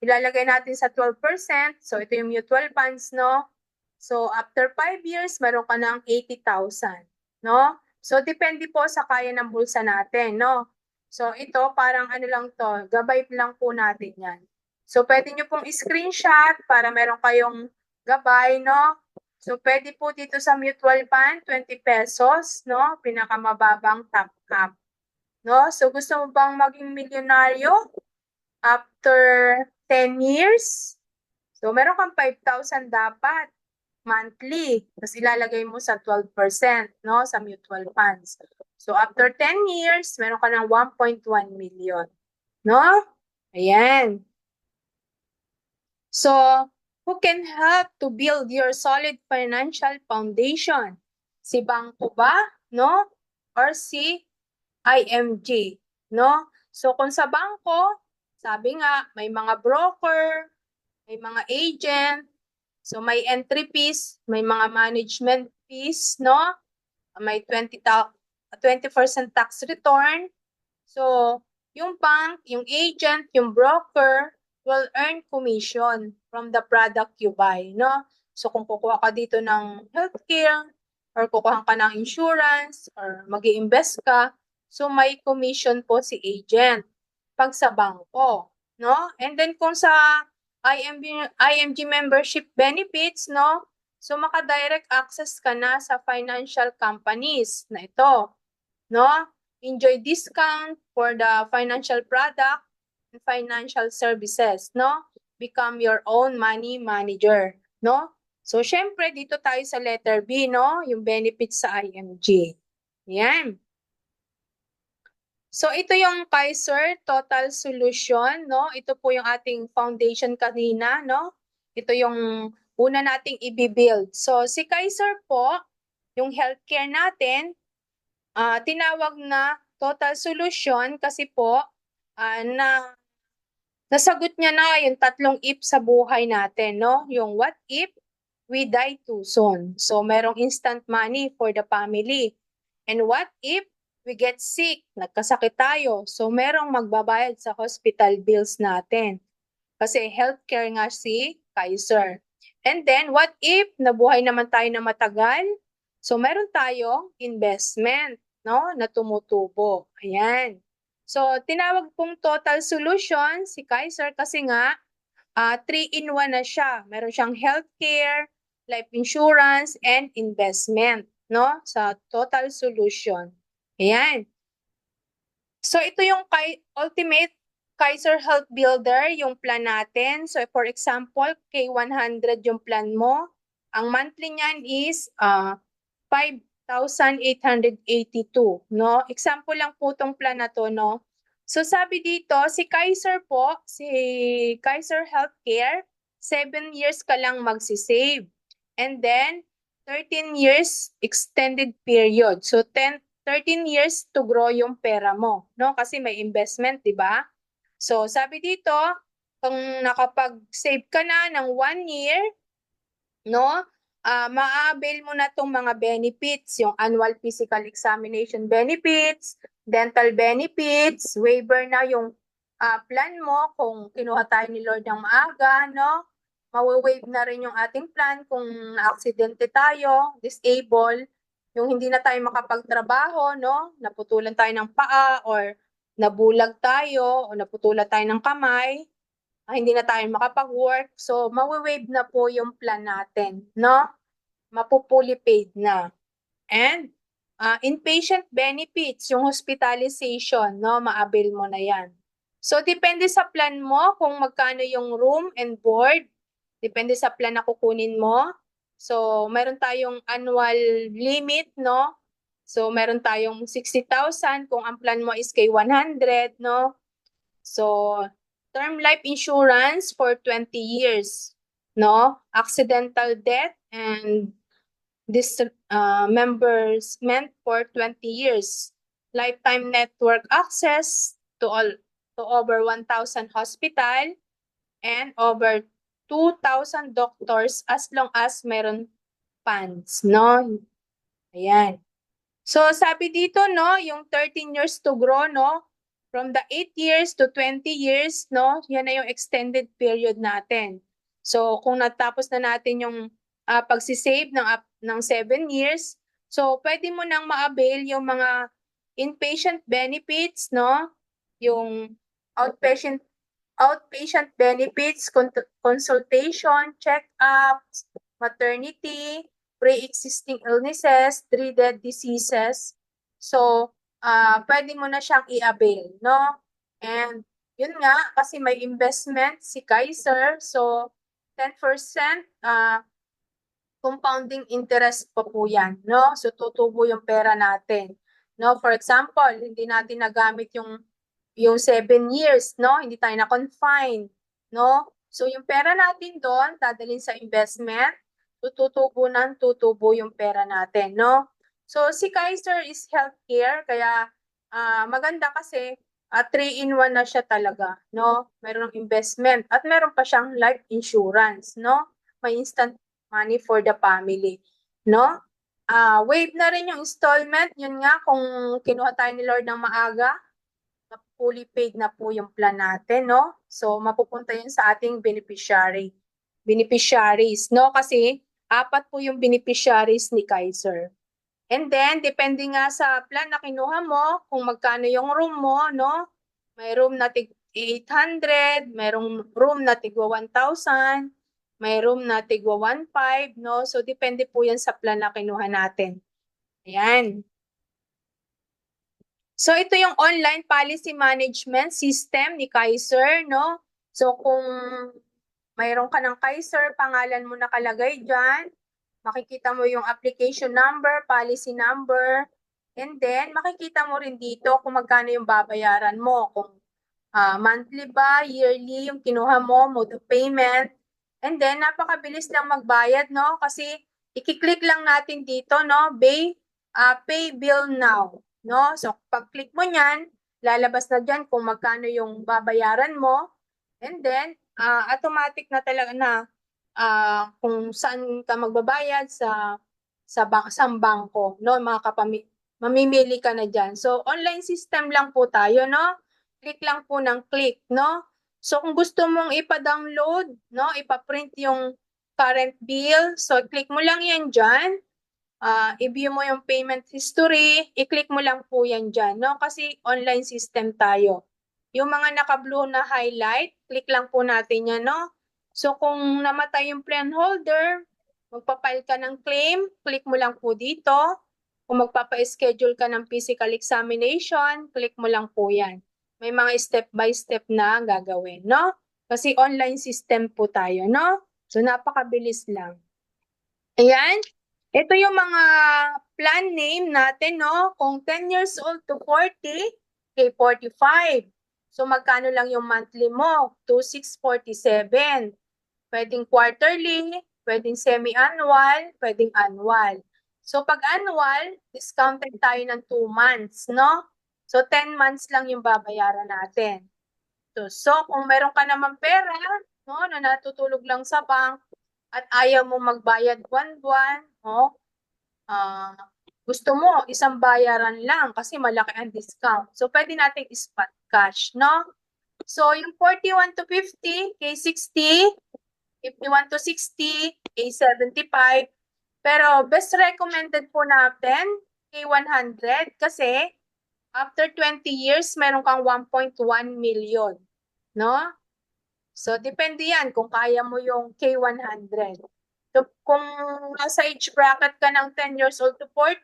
ilalagay natin sa 12%. So, ito yung mutual funds, no? So, after 5 years, meron ka ng 80,000, no? So, depende po sa kaya ng bulsa natin, no? So, ito parang ano lang to, gabay lang po natin yan. So, pwede nyo pong screenshot para meron kayong gabay, no? So, pwede po dito sa mutual fund, 20 pesos, no? Pinakamababang top up, no? So, gusto mo bang maging milyonaryo after 10 years? So, meron kang 5,000 dapat monthly. Tapos ilalagay mo sa 12%, no? Sa mutual funds. So, after 10 years, meron ka ng 1.1 million. No? Ayan. So, who can help to build your solid financial foundation? Si bangko ba? No? Or si IMG? No? So, kung sa bangko, Sabi nga, may mga broker, may mga agent, so may entry fees, may mga management fees, no? May 20% tax return. So, yung bank, yung agent, yung broker will earn commission from the product you buy, no? So, kung kukuha ka dito ng healthcare, or kukuha ka ng insurance, or mag-i-invest ka, so may commission po si agent pag sa bangko, no? And then kung sa IMG membership benefits, no? So maka-direct access ka na sa financial companies na ito, no? Enjoy discount for the financial product and financial services, no? Become your own money manager, no? So syempre dito tayo sa letter B, no? Yung benefits sa IMG. Yan. So ito yung Kaiser Total Solution, no? Ito po yung ating foundation kanina, no? Ito yung una nating i-build. So si Kaiser po, yung healthcare natin, tinawag na Total Solution kasi po nasagot niya na yung tatlong if sa buhay natin, no? Yung what if we die too soon? So merong instant money for the family. And what if we get sick, nagkasakit tayo, so merong magbabayad sa hospital bills natin. Kasi healthcare nga si Kaiser. And then, what if nabuhay naman tayo na matagal? So meron tayong investment, no, na tumutubo. Ayan. So tinawag pong total solution si Kaiser kasi nga 3-in-1 na siya. Meron siyang healthcare, life insurance, and investment, no? Sa total solution. Ayan. So ito yung Ultimate Kaiser Health Builder, yung plan natin. So for example, K100 yung plan mo. Ang monthly niyan is 5,882, no? Example lang po tong plan na to, no? So sabi dito, si Kaiser po, si Kaiser Healthcare, 7 years ka lang magsisave. And then, 13 years extended period. So 13 years to grow yung pera mo, no? Kasi may investment, di ba? So sabi dito, kung nakapag-save ka na ng 1 year, no? Ma-avail mo na itong mga benefits, yung annual physical examination benefits, dental benefits, waiver na yung plan mo kung kinuha tayo ni Lord ng maaga, no? Mawa-waive na rin yung ating plan kung na-aksidente tayo, disable, yung hindi na tayo makapagtrabaho, no? Naputulan tayo ng paa or nabulag tayo o naputulan tayo ng kamay, hindi na tayo makapag-work. So, mawi-waive na po yung plan natin, no? Mapupuli paid na. And, inpatient benefits, yung hospitalization, no? Ma-avail mo na yan. So, depende sa plan mo kung magkano yung room and board. Depende sa plan na kukunin mo. So, meron tayong annual limit, no? So, meron tayong 60,000 kung ang plan mo is kay 100, no? So, term life insurance for 20 years, no? Accidental death and dismemberment for 20 years. Lifetime network access to over 1,000 hospital and over 2,000 doctors as long as meron funds, no? Ayan. So, sabi dito, no, yung 13 years to grow, no? From the 8 years to 20 years, no? Yan na yung extended period natin. So, kung natapos na natin yung pagsisave ng 7 years, so pwede mo nang ma-avail yung mga inpatient benefits, no? Yung outpatient benefits, consultation, check-ups, maternity, pre-existing illnesses, dreaded diseases. So, pwede mo na siyang i-avail, no? And yun nga, kasi may investment si Kaiser, so 10% compounding interest pa po yan, no? So, tutubo yung pera natin. No? For example, hindi natin nagamit yung 7 years, no? Hindi tayo na-confine, no? So, yung pera natin doon, dadalhin sa investment, tutubo yung pera natin, no? So, si Kaiser is healthcare, kaya maganda kasi 3-in-1 na siya talaga, no? Merong investment at meron pa siyang life insurance, no? May instant money for the family, no? Waive na rin yung installment, yun nga kung kinuha tayo ni Lord ng maaga, fully paid na po yung plan natin, no? So mapupunta yun sa ating beneficiaries, no? Kasi 4 po yung beneficiaries ni Kaiser. And then, depende nga sa plan na kinuha mo, kung magkano yung room mo, no? May room na tig 800, mayroong room na tigwa 1,000, may room na tigwa 1,500, no? So, depende po yan sa plan na kinuha natin. Ayan. So, ito yung online policy management system ni Kaiser, no? So, kung mayroon ka ng Kaiser, pangalan mo nakalagay dyan, makikita mo yung application number, policy number, and then makikita mo rin dito kung magkano yung babayaran mo. Kung monthly ba, yearly, yung kinuha mo, mode of payment. And then, napakabilis lang magbayad, no? Kasi, ikiklik lang natin dito, no? Pay bill now, no? So, pag-click mo nyan, lalabas na dyan kung magkano yung babayaran mo. And then, automatic na talaga na kung saan ka magbabayad sa bangko, no? Mamimili ka na diyan. So online system lang po tayo, no? Click lang po ng click, no? So kung gusto mong ipa-download, no, ipa-print yung current bill, so click mo lang 'yan diyan. I-view mo yung payment history, i-click mo lang po 'yan diyan, no? Kasi online system tayo. Yung mga naka-blue na highlight, click lang po natin 'yan, no? So kung namatay yung plan holder, magpa-file ka ng claim, click mo lang po dito. Kung magpapa-schedule ka ng physical examination, click mo lang po yan. May mga step by step na gagawin, no? Kasi online system po tayo, no? So napakabilis lang. Ayan. Ito yung mga plan name natin, no? Kung 10 years old to 40, kay 45. So magkano lang yung monthly mo? 2,647. Pwedeng quarterly, pwedeng semi-annual, pwedeng annual. So pag annual, discounted tayo ng 2 months, no? So 10 months lang yung babayaran natin. So kung meron ka naman pera, no, na natutulog lang sa bank at ayaw mo magbayad buwan-buwan, no? Gusto mo isang bayaran lang kasi malaki ang discount. So pwede nating spot cash, no? So yung 41 to 50, kay 60, 51 to 60, A75. Pero best recommended po natin kay 100 kasi after 20 years, meron kang 1.1 million. No? So, depende yan kung kaya mo yung K100. So, kung nasa age bracket ka ng 10 years old to 40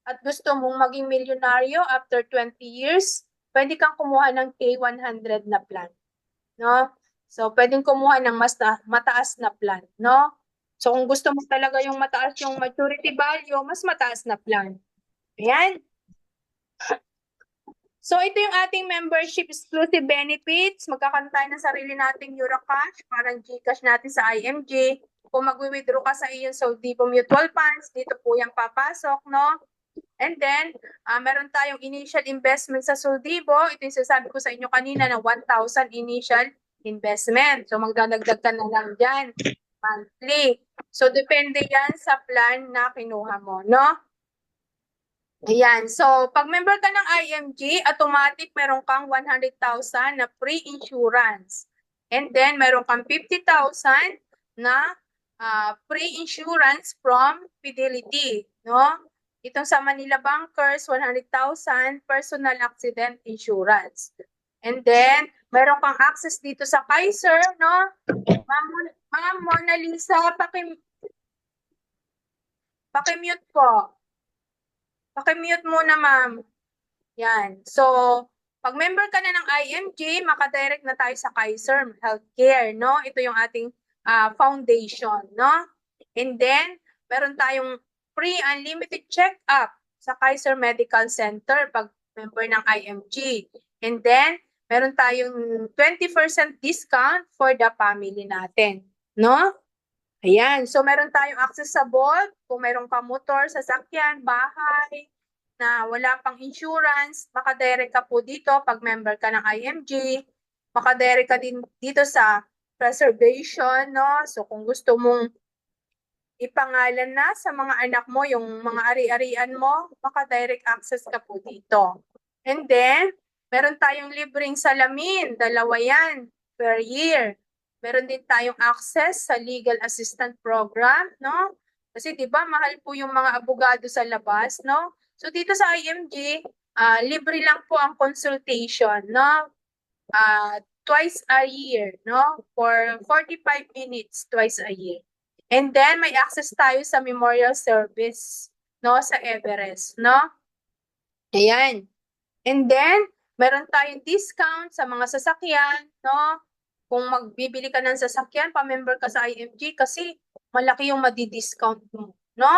at gusto mong maging milyonaryo after 20 years, pwede kang kumuha ng K100 na plan. No? So, pwedeng kumuha ng mas mataas na plan, no? So, kung gusto mo talaga yung mataas yung maturity value, mas mataas na plan. Ayan. So, ito yung ating membership exclusive benefits. Magkakaroon tayo ng sarili nating Eurocash, parang Gcash natin sa IMG. Kung mag-withdraw ka sa iyong Soldivo Mutual Funds, dito po yung papasok, no? And then, meron tayong initial investment sa Soldivo. Ito yung sasabi ko sa inyo kanina na 1,000 initial investment. So, magdadagdag ka na lang dyan monthly. So, depende yan sa plan na kinuha mo, no? Ayan. So, pag member ka ng IMG, automatic meron kang 100,000 na free insurance. And then, meron kang 50,000 na free insurance from Fidelity, no? Itong sa Manila Bankers, 100,000 personal accident insurance. And then, meron kang access dito sa Kaiser, no? Ma'am Mona Lisa, paki-mute po. Paki-mute muna, ma'am. Yan. So, pag member ka na ng IMG, makadirect na tayo sa Kaiser Healthcare, no? Ito yung ating foundation, no? And then, meron tayong free unlimited check-up sa Kaiser Medical Center pag member ng IMG. And then, meron tayong 20% discount for the family natin, no? Ayan. So, meron tayong access sa vault kung meron ka motor, sasakyan, bahay, na wala pang insurance, makadirect ka po dito pag member ka ng IMG. Makadirect ka din dito sa preservation, no? So kung gusto mong ipangalan na sa mga anak mo yung mga ari-arian mo, maka-direct access ka po dito. And then, meron tayong libreng salamin, dalawa yan per year. Meron din tayong access sa legal assistant program, no? Kasi 'di ba mahal po yung mga abogado sa labas, no? So dito sa IMG, libre lang po ang consultation, no? Twice a year, no? For 45 minutes twice a year. And then may access tayo sa memorial service, no, sa Everest, no? Ayan. And then meron tayong discount sa mga sasakyan, no? Kung magbibili ka ng sasakyan, pa-member ka sa IMG kasi malaki yung madi-discount mo, no?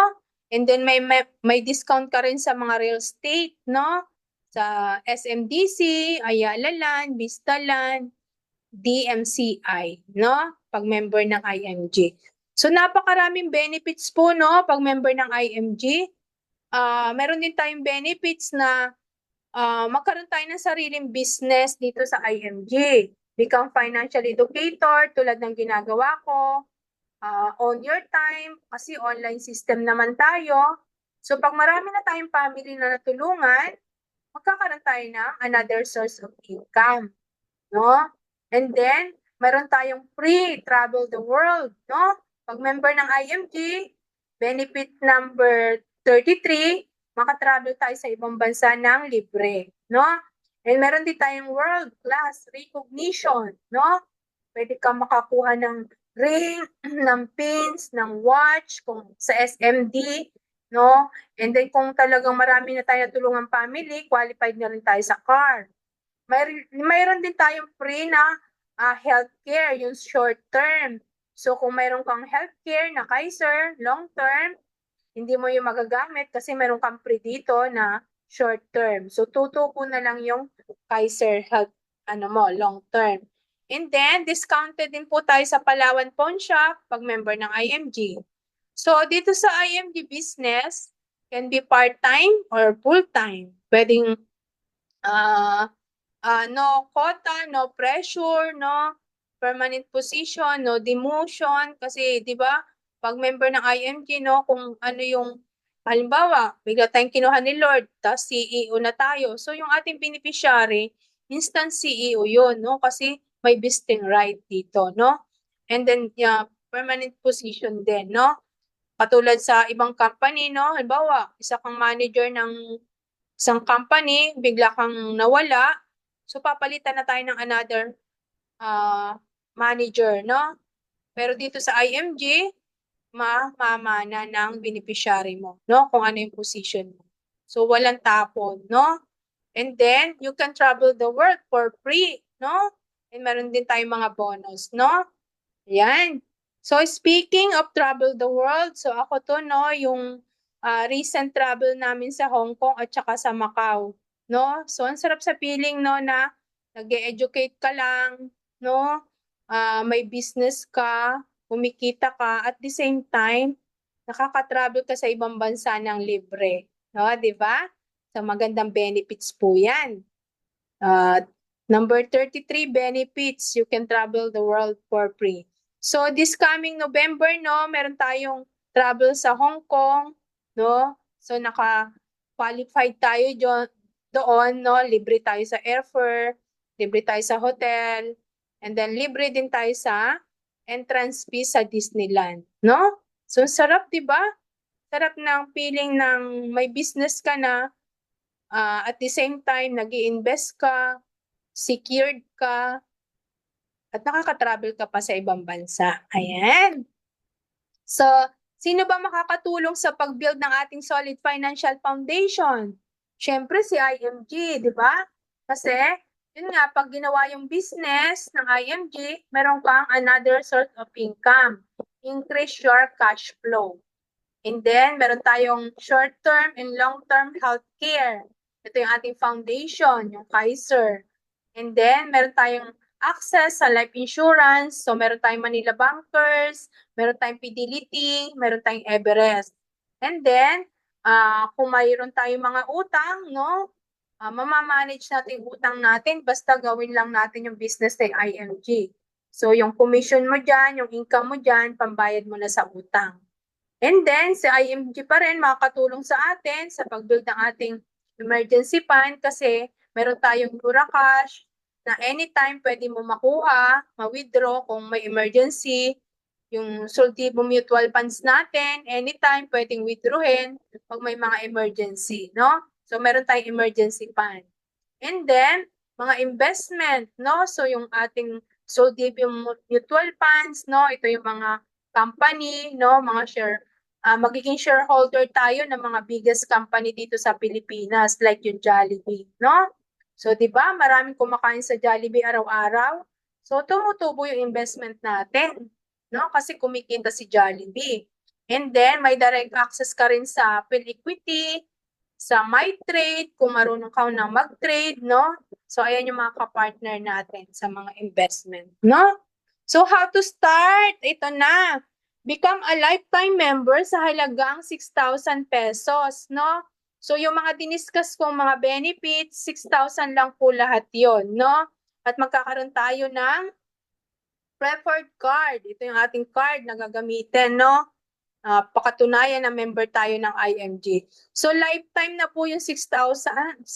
And then may discount ka rin sa mga real estate, no? Sa SMDC, Ayala Land, Vista Land, DMCI, no? Pag member ng IMG. So napakaraming benefits po, no? Pag member ng IMG. Meron din tayong benefits na magkaroon tayo ng sariling business dito sa IMG. Become financial educator tulad ng ginagawa ko. On your time, kasi online system naman tayo. So pag marami na tayong family na natulungan, magkakaroon tayo ng another source of income, no? And then, meron tayong free travel the world, no? Pag member ng IMG, benefit number 33, makatravel tayo sa ibang bansa ng libre, no? And meron din tayong world class recognition, no? Pwede kang makakuha ng ring, ng pins, ng watch, kung sa SMD, no? And then kung talagang marami na tayo natulungang family, qualified na rin tayo sa car. Mayroon din tayong free na healthcare, yung short term. So kung mayroon kang healthcare na Kaiser, long term, hindi mo yung magagamit kasi mayroon kang free dito na short term. So tutuko na lang yung Kaiser Health long term. And then discounted din po tayo sa Palawan Pawn Shop pag member ng IMG. So dito sa IMG business can be part-time or full-time. Pwedeng no quota, no pressure, no permanent position, no demotion. Kasi, di ba, pag member ng IMG, no, kung ano yung, halimbawa, bigla tayong kinuha ni Lord, tapos CEO na tayo. So, yung ating beneficiary, instant CEO yun, no, kasi may vesting right dito, no. And then, permanent position din, no. Katulad sa ibang company, no, halimbawa, isa kang manager ng isang company, bigla kang nawala, so papalitan na tayo ng another manager, no? Pero dito sa IMG, mamamana ng beneficiary mo, no? Kung ano yung position mo. So walang tapon, no? And then, you can travel the world for free, no? And meron din tayong mga bonus, no? Yan. So speaking of travel the world, so ako to, no, yung recent travel namin sa Hong Kong at saka sa Macau, no? So ang sarap sa feeling, no, na nag-educate ka lang, no? May business ka, kumikita ka, at the same time, nakaka-travel ka sa ibang bansa ng libre, no, 'di ba? So magandang benefits po 'yan. Number 33, benefits. You can travel the world for free. So this coming November, no, meron tayong travel sa Hong Kong, no? So naka-qualified tayo doon, no? Libre tayo sa airfare, libre tayo sa hotel, and then libre din tayo sa entrance fee sa Disneyland, no? So sarap, 'di ba? Sarap ng feeling ng may business ka na, at the same time nag-i-invest ka, secured ka, at nakaka-travel ka pa sa ibang bansa. Ayan. So, sino ba makakatulong sa pag-build ng ating solid financial foundation? Siyempre si IMG, di ba? Kasi, yun nga, pag ginawa yung business ng IMG, meron kang another source of income. Increase your cash flow. And then, meron tayong short-term and long-term healthcare. Ito yung ating foundation, yung Kaiser. And then, meron tayong access sa life insurance. So, meron tayong Manila Bankers, meron tayong Fidelity, meron tayong Everest. And then, kung mayroon tayong mga utang, no? Mamamanage natin yung utang natin basta gawin lang natin yung business ng IMG. So, yung commission mo dyan, yung income mo dyan, pambayad mo na sa utang. And then, sa IMG pa rin, makakatulong sa atin sa pag-build ng ating emergency fund kasi meron tayong Mura Cash na anytime pwede mo makuha, ma-withdraw kung may emergency. Yung Soltibo Mutual Funds natin, anytime pwedeng withdrawin pag may mga emergency, no? So, meron tayong emergency fund. And then, mga investment, no? So, yung ating Soltibo Mutual Funds, no? Ito yung mga company, no? Mga magiging shareholder tayo ng mga biggest company dito sa Pilipinas, like yung Jollibee, no? So, di ba, maraming kumakain sa Jollibee araw-araw. So, tumutubo yung investment natin, no? Kasi kumikita si Jollibee. And then, may direct access ka rin sa PhilEquity, sa MyTrade, kung marunong ka na mag-trade, no? So, ayan yung mga kapartner natin sa mga investment, no? So, how to start? Ito na. Become a lifetime member sa halagang 6,000 pesos, no? So, yung mga diniscuss kong mga benefits, 6,000 lang po lahat yon, no? At magkakaroon tayo ng preferred card. Ito yung ating card na gagamitin, no? Pakatunayan na member tayo ng IMG. So, lifetime na po yung 6,000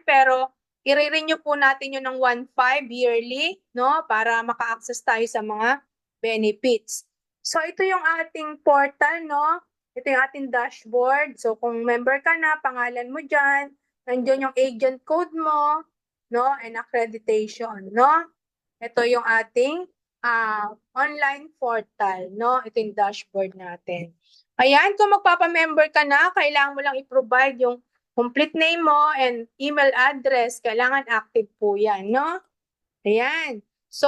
pero i-renew po natin yun ng 1,500 yearly, no? Para maka-access tayo sa mga benefits. So, ito yung ating portal, no? Ito yung ating dashboard. So, kung member ka na, pangalan mo dyan, nandiyan yung agent code mo, no? And accreditation, no? Ito yung ating online portal, no? Ito yung dashboard natin. Ayan, kung magpapamember ka na, kailangan mo lang i-provide yung complete name mo and email address. Kailangan active po yan, no? Ayan. So,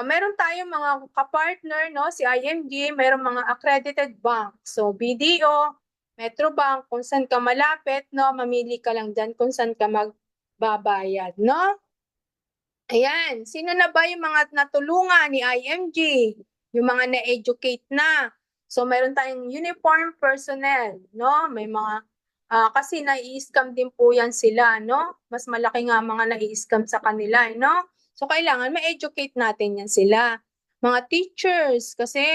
meron tayong mga kapartner, no? Si IMG, meron mga accredited bank. So, BDO, Metrobank, kung saan ka malapit, no? Mamili ka lang dyan kung saan ka magbabayad, no? Ayan, sino na ba yung mga natulungan ni IMG? Yung mga na-educate na. So, meron tayong uniform personnel, no? May mga, kasi nai-scam din po yan sila, no? Mas malaki nga mga nai-scam sa kanila, no? So, kailangan ma-educate natin yan sila. Mga teachers, kasi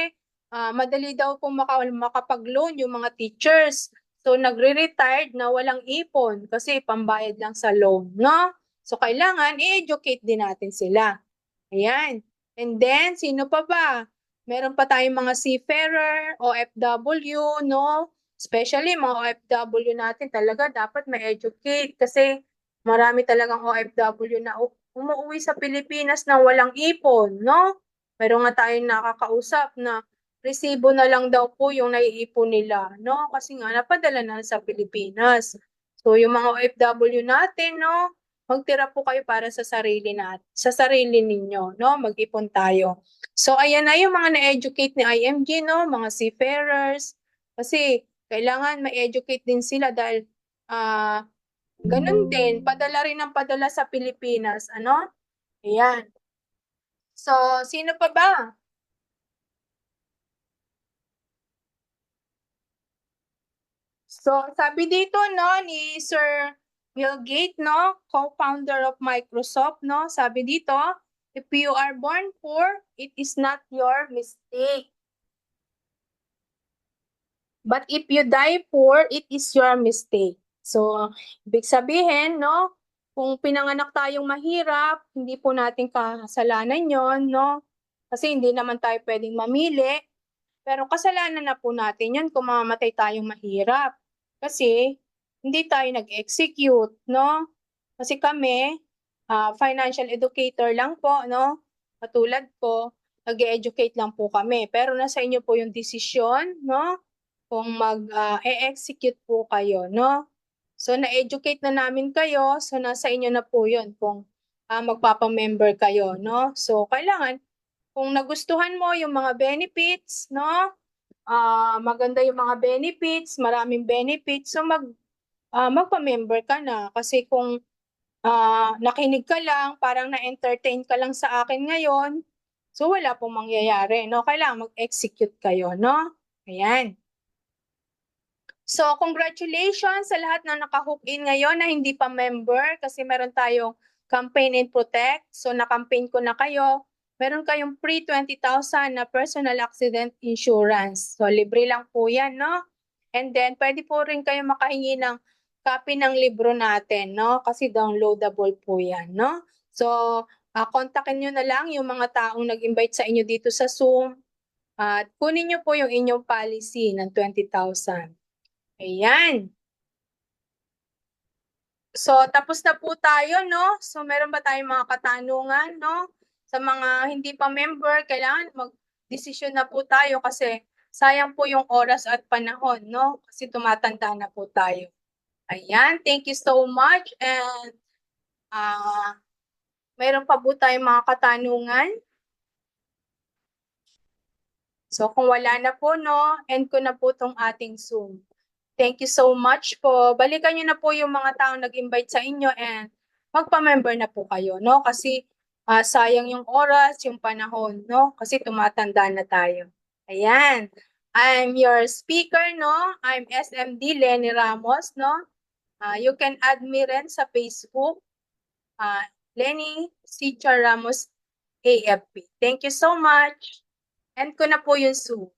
madali daw po makapag-loan yung mga teachers. So, nagre-retired na walang ipon kasi pambayad lang sa loan, no? So, kailangan i-educate din natin sila. Ayan. And then, sino pa ba? Meron pa tayong mga seafarer, OFW, no? Especially mga OFW natin talaga dapat ma-educate kasi marami talagang OFW na umuwi sa Pilipinas na walang ipon, no? Meron nga tayong nakakausap na resibo na lang daw po yung naiipon nila, no? Kasi nga napadala na sa Pilipinas. So, yung mga OFW natin, no? Magtira po kayo para sa sarili sa sarili ninyo, no? Mag-ipon tayo. So, ayan na yung mga na-educate ni IMG, no? Mga seafarers. Kasi, kailangan ma-educate din sila dahil, ganun din, padala rin ang padala sa Pilipinas, ano? Ayan. So, sino pa ba? So, sabi dito, no, ni Sir Bill Gates, no, co-founder of Microsoft, no, sabi dito, if you are born poor, it is not your mistake. But if you die poor, it is your mistake. So, ibig sabihin, no, kung pinanganak tayong mahirap, hindi po natin kasalanan yon, no? Kasi hindi naman tayo pwedeng mamili. Pero kasalanan na po natin yun kung mamamatay tayong mahirap. Kasi hindi tayo nag-execute, no? Kasi kami, financial educator lang po, no? Katulad ko, nag-educate lang po kami. Pero nasa inyo po yung desisyon, no? Kung mag-execute po kayo, no? So, na-educate na namin kayo. So, nasa inyo na po yun kung magpapamember kayo, no? So, kailangan, kung nagustuhan mo yung mga benefits, no? Maganda yung mga benefits, maraming benefits. So, magpa-member ka na. Kasi kung nakinig ka lang, parang na-entertain ka lang sa akin ngayon, so wala pong mangyayari, no? Kailangan mag-execute kayo, no? Ayan. So, congratulations sa lahat na naka-hook in ngayon na hindi pa member kasi meron tayong campaign and protect. So, na-campaign ko na kayo. Meron kayong free 20,000 na personal accident insurance. So, libre lang po yan, no? And then, pwede po rin kayo makahingi ng copy ng libro natin, no? Kasi downloadable po yan, no? So, kontakin nyo na lang yung mga taong nag-invite sa inyo dito sa Zoom. At kunin nyo po yung inyong policy ng 20,000. Ayan. So, tapos na po tayo, no? So, meron ba tayong mga katanungan, no? Sa mga hindi pa member, kailangan mag-desisyon na po tayo kasi sayang po yung oras at panahon, no? Kasi tumatanda na po tayo. Ayan, thank you so much. And meron pa po tayong mga katanungan. So, kung wala na po, no? End ko na po tong ating Zoom. Thank you so much po. Balikan niyo na po yung mga taong nag-invite sa inyo and magpa-member na po kayo, no? Kasi sayang yung oras, yung panahon, no? Kasi tumatanda na tayo. Ayan. I'm your speaker, no? I'm SMD Lenny Ramos, no? You can add me rin sa Facebook, Lenny Cicha Ramos AFP. Thank you so much. End ko na po yung Zoom.